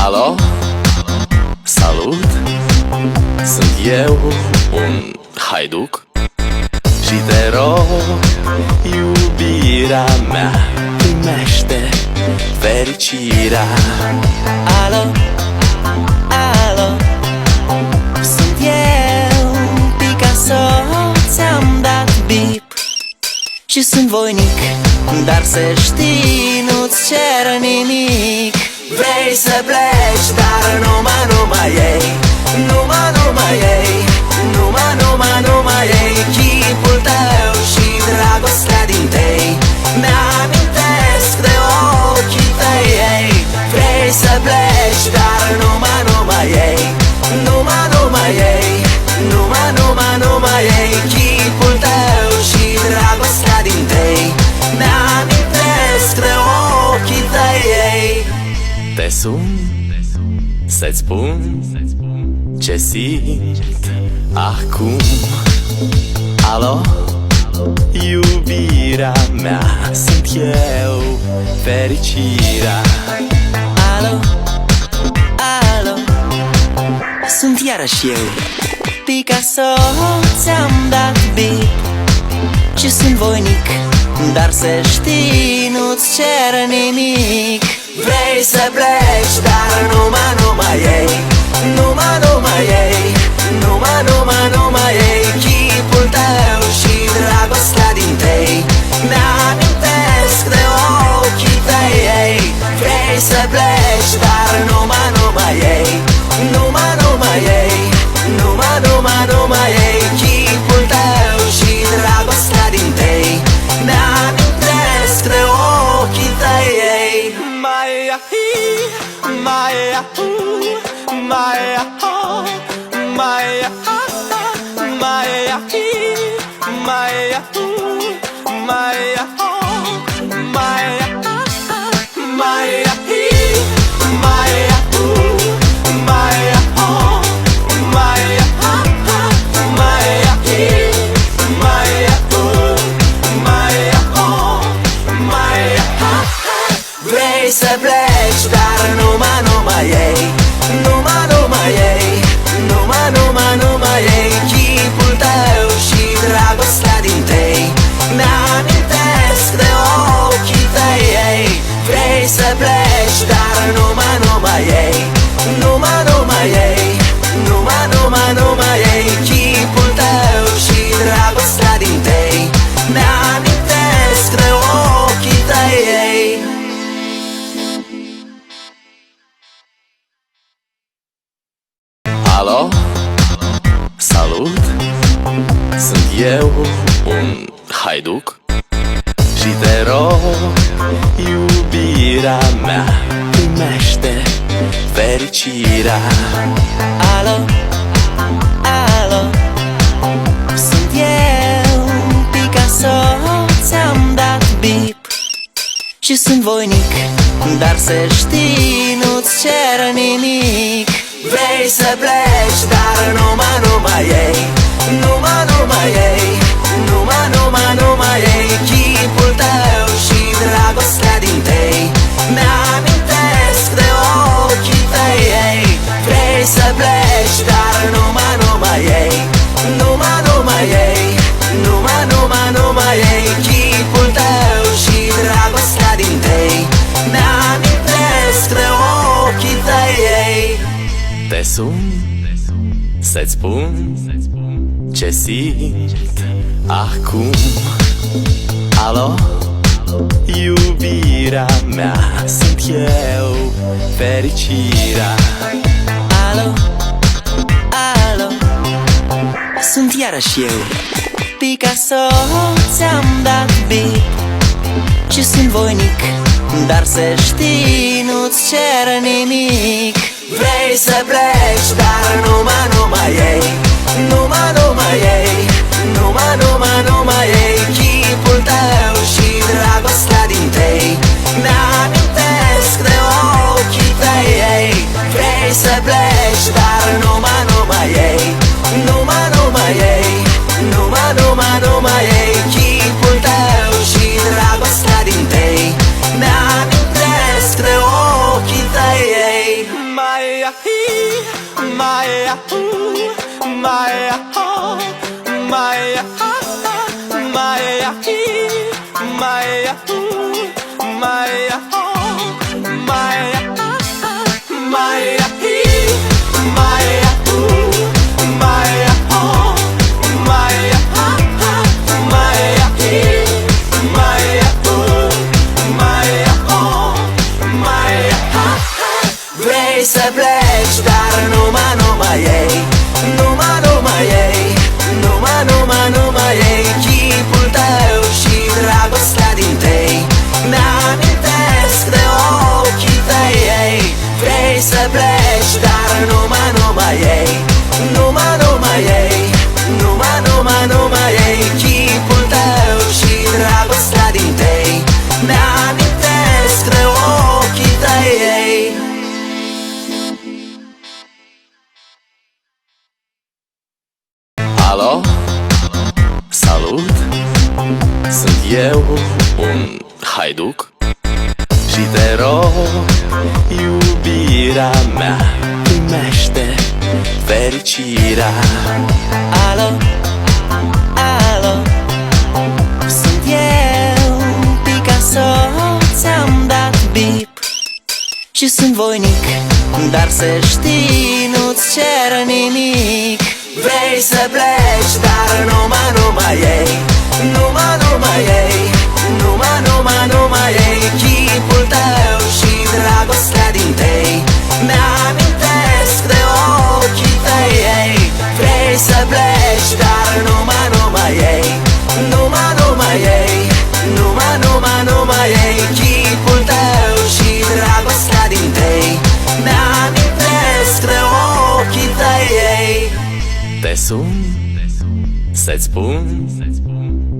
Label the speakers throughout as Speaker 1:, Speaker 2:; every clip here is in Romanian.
Speaker 1: Alo, salut, sunt eu, un haiduc și te rog, iubirea mea, primește fericirea. Alo, alo, sunt eu, Picasso, ți-am dat bip și sunt voinic, dar să știi, nu-ți cer nimic. Vrei să pleci, dar numai ei, numai ei, numai ei, chipul tău și dragostea din tei mi-amintesc de ochii tăi, ei. Vrei să pleci, dar numai ei, numai ei, numai ei, chipul tău și dragostea din tei mi-amintesc de ochii tăi, ei. Te sun să-ți spun ce simt acum. Alo, iubirea mea, sunt eu, fericirea. Alo, alo, sunt iarăși eu, Picasso, ți-am dat bip și sunt voinic, dar să știi, nu-ți cer nimic. Vrei să pleci, dar numai ei, numai ei, numai ei, chipul tău și dragostea din tei mi-amintesc de ochii tăi, ei. Vrei să pleci, dar numai ei, numai ei, numai ei, chipul tău și dragostea din tei mi-amintesc de ochii tăi, ei. Maya hi, Maya hu, Maya ho, Maya ha, Maya hi, Maya hu, Maya ho, Maya ha, Maya hi, Maya hu, Maya ho, Maya ha, Maya hi, Maya hu, Maya ho, Maya ha. Vrei să pleci, dar numai ei, numai ei, numai ei, chipul tău și dragostea din tei mi-amintesc de ochii tăi, ei. Vrei să pleci, dar numai ei, numai ei, numai ei, chipul tău și dragostea din tei mi-amintesc de ochii tăi, ei. Alo, salut, sunt eu, un haiduc și te rog, iubirea mea, primește fericirea. Alo, alo, sunt eu, Picasso, ți-am dat bip și sunt voinic, dar să știi, nu-ți cer nimic. Vrei să pleci, dar numai ei, numai ei, numai ei, chipul tău și dragostea din tei mi-amintesc de ochii tăi, ei. Vrei să pleci, dar numai ei, numai ei, numai ei, chipul tău și dragostea din tei mi-amintesc de ochii tăi, ei. Te sun să-ți spun ce simt acum. Alo, iubirea mea, sunt eu, fericirea. Alo, alo, sunt iarăși eu, Picasso, ți-am dat bip și sunt voinic, dar să știi, nu-ți cer nimic. Vrei să pleci, dar numai ei, numai ei, numai ei, chipul tău și dragostea din tei mi-amintesc de ochii tăi, ei. Vrei să pleci, dar numai ei, numai ei, numai ei, chipul tău și dragostea din tei mi-amintesc de ochii tăi, ei. Vrei să pleci, dar numai ei, numai ei, numai ei chipul tău și dragostea din tei mi-amintesc de ochii tăi, ei. Vrei să pleci, dar numai ei, numai ei, numai ei chipul tău și dragostea din tei mi-amintesc de ochii tăi, ei. Alo, salut, sunt eu, un haiduc și te rog, iubirea mea, primește fericirea. Alo, alo, sunt eu, Picasso, ți-am dat bip și sunt voinic, dar să știi, nu-ți cer nimic. Vrei să pleci, dar numai ei, numai ei, numai ei chipul tău și dragostea din tei mi-amintesc de ochii tăi, ei. Vrei să pleci, dar numai ei, numai ei, numai ei chipul tău și dragostea din tei mi-amintesc de ochii tăi, ei. Te sun să-ți spun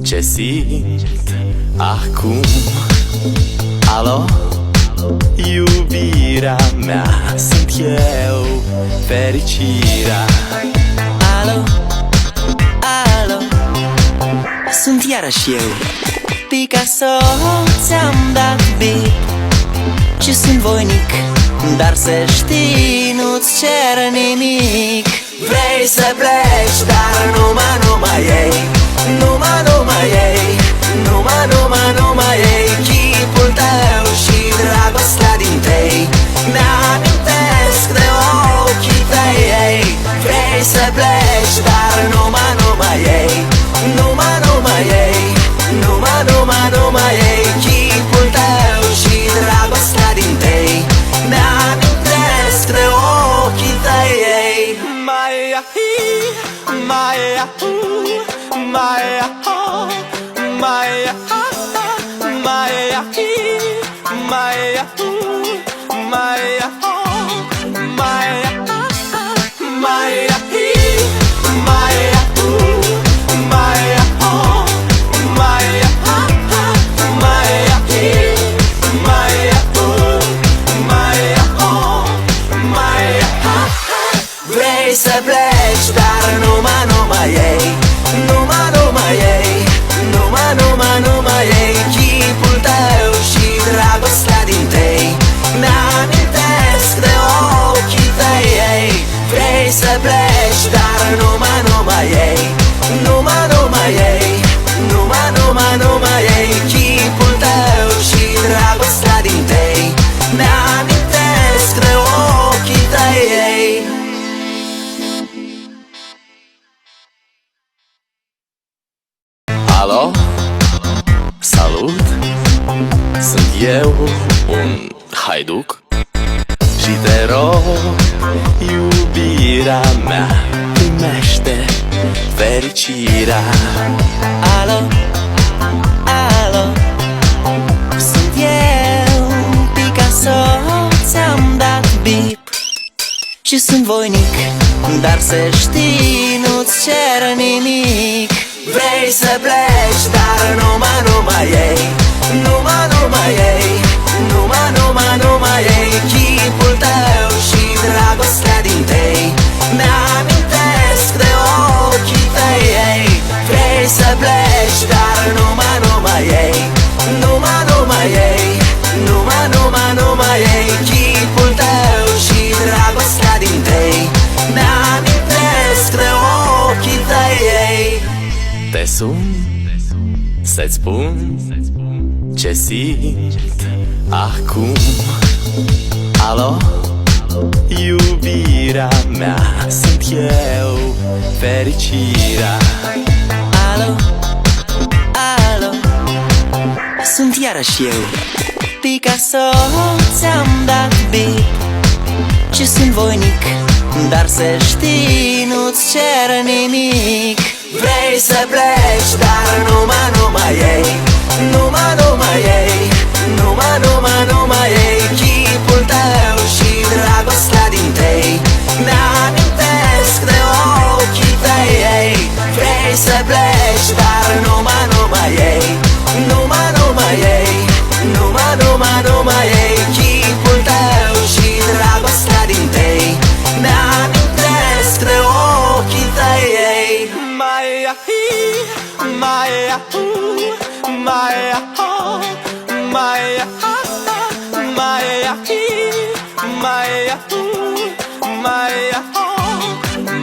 Speaker 1: ce simt acum. Alo, iubirea mea, sunt eu, fericirea. Alo, alo, sunt iarăși eu, Picasso, ți-am dat bip și sunt voinic, dar să știi, nu-ți cer nimic. Vrei să pleci, dar numai ei, numai ei, numai ei chipul tău și dragostea din tei mi-amintesc de ochii tăi, ei. Vrei să pleci, dar numai ei, numai ei, numai ei chipul tău și dragostea din tei mi-amintesc de ochii tăi, ei. Vrei să pleci, dar numai ei, numai ei, numai ei chipul tău și dragostea din tei mi-amintesc de ochii tăi, ei. Vrei să pleci, dar numai ei, numai ei, numai ei chipul tău și dragostea din tei mi-amintesc de ochii tăi, ei. Alo, salut, sunt eu, un haiduc și te rog, iubirea mea, primește fericirea. Alo, alo, sunt eu, Picasso, ți-am dat bip și sunt voinic, dar să știi, nu-ți cer nimic. Vrei să pleci, dar numai ei, numai ei, numai ei chipul tău și dragostea din tei mi-amintesc de ochii tăi, ei. Vrei să pleci, dar numai ei, numai ei, numai ei chipul tău și dragostea sun să-ți spun ce simt acum. Alo, iubirea mea, sunt eu, fericirea. Alo, alo, sunt iarăși eu, Picasso, ți-am dat bip și sunt voinic, dar să știi, nu-ți cer nimic. Vrei să pleci, dar numai ei, numai ei, numai ei, chipul tău și dragostea din tei mi-amintesc de ochii tăi, ei. Vrei să pleci, dar numai ei, numai ei, numai ei, chipul tău și dragostea din tei mi-amintesc de ochii tăi, ei. Maia hi, maia hu, maia ho, maia ha, maia hi, maia hu, maia ho,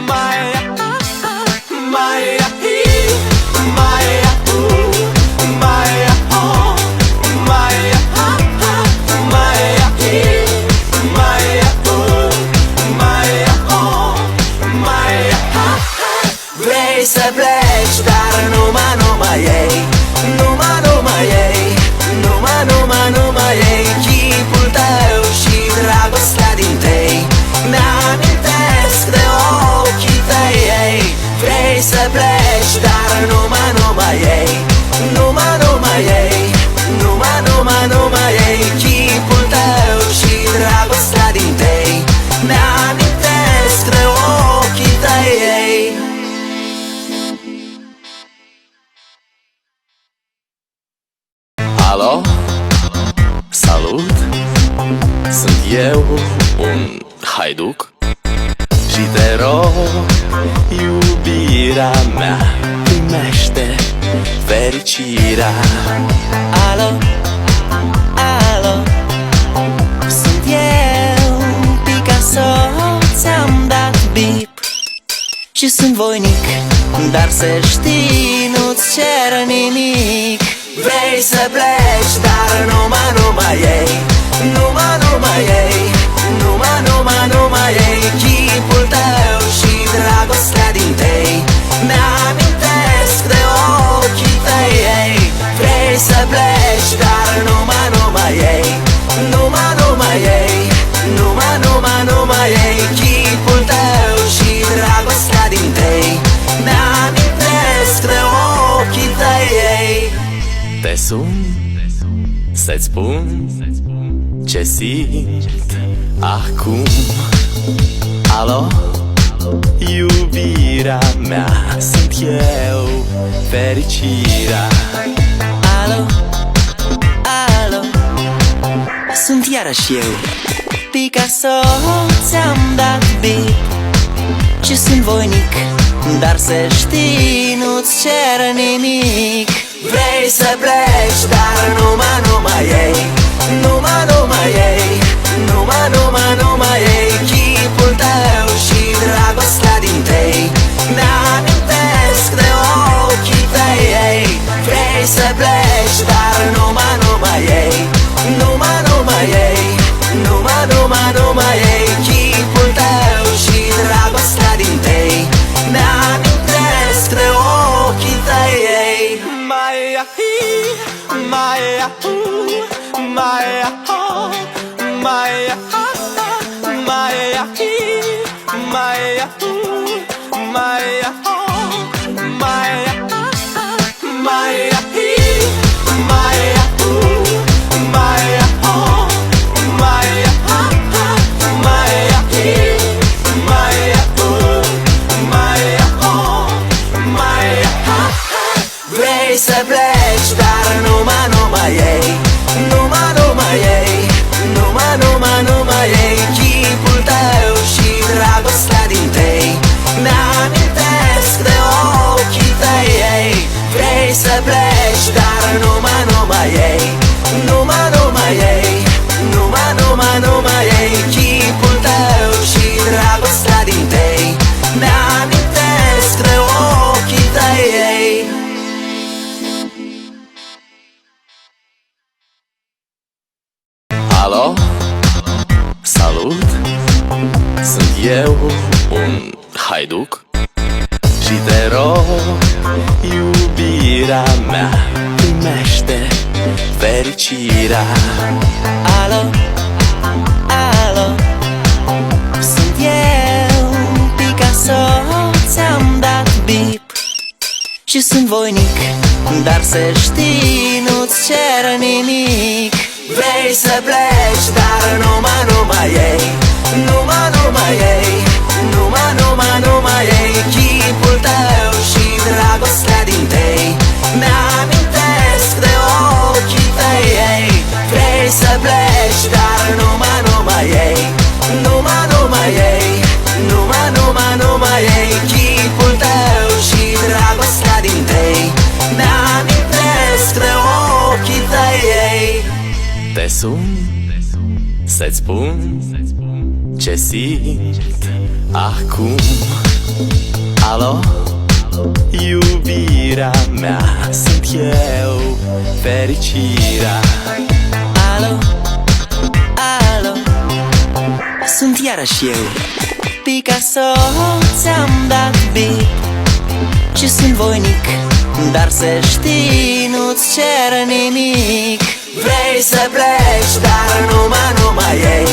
Speaker 1: maia ha, maia hi, maia hu, maia ho, maia ha, maia hi, maia hu, maia ho, maia ha. Vrei să pleci, dar numai ei, numai ei, numai ei, chipul tău și dragostea din tei mi-amintesc de ochii tăi, ei. Vrei să pleci, dar numai ei, numai ei, numai ei, chipul tău și dragostea din tei mi-amintesc de ochii tăi, ei. Alo, salut, sunt eu, un haiduc și te rog, iubirea mea, primește fericirea. Alo, alo, sunt eu, Picasso, ți-am dat bip și sunt voinic, dar să știi, nu-ți cer nimic. Vrei să pleci, dar numai ei, numai ei, numai ei, chipul tău și dragostea din tei mi-amintesc de ochii tăi, ei. Vrei să pleci, dar numai ei, numai ei, numai ei, chipul tău și dragostea din tei mi-amintesc de ochii tăi, ei. Te sun să-ți spun ce simt acum. Alo, iubirea mea, sunt eu, fericirea. Alo, alo, sunt iarăși eu, Picasso, ți-am dat bip și sunt voinic, dar să știi, nu-ți cer nimic. Vrei să pleci, dar numai ei, numai ei, numai ei, chipul tău și dragostea din tei mi-amintesc de ochii tăi, ei. Vrei să pleci, dar numai ei, numai ei, numai ei, chipul tău și dragostea din tei mi-amintesc de ochii tăi, ei. Maia hi, maia hu, maia ho, maia ha, maia hi, maia hu, maia ho, maia ha, maia hi, maia hu, maia ho, maia ha, maia hi, maia hu, maia ho, maia ha. Vrei să pleci, dar numai ei, numai ei, numai ei, chipul tău și dragostea din tei Sunt eu un haiduc și te rog, iubirea mea, primește fericirea. Alo, alo, sunt eu, Picasso, ți-am dat bip și sunt voinic, dar să știi, nu-ți cer nimic. Vrei să pleci, dar numai ei, numai ei, numai ei, chipul tău și dragostea din tei mi-amintesc de ochii tăi, ei. Vrei să pleci, dar numai ei, numai ei, numai ei, chipul tău și dragostea din tei mi-amintesc de ochii tăi, ei. Te sun să-ți spun ce simt acum. Alo, iubirea mea, sunt eu, fericirea. Alo, alo, sunt iarăși eu, Picasso, ți-am dat bip și sunt voinic, dar să știi, nu-ți cer nimic. Vrei să pleci, dar numai ei,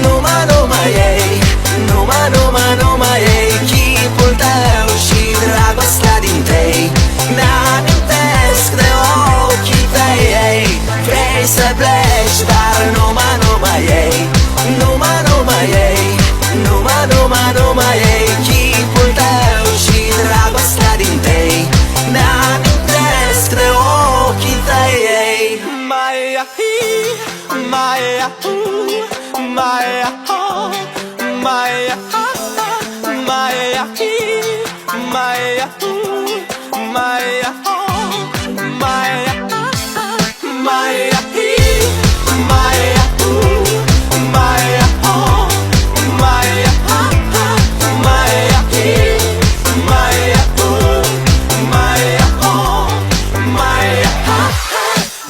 Speaker 1: numai ei, numai ei, chipul tău și dragostea din tei mi-amintesc de ochii tăi, ei. Vrei să pleci, dar numai ei, numai ei, numai ei, chipul tău și dragostea din tei mi-amintesc de ochii tăi, ei.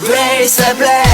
Speaker 1: Vrei să pleci,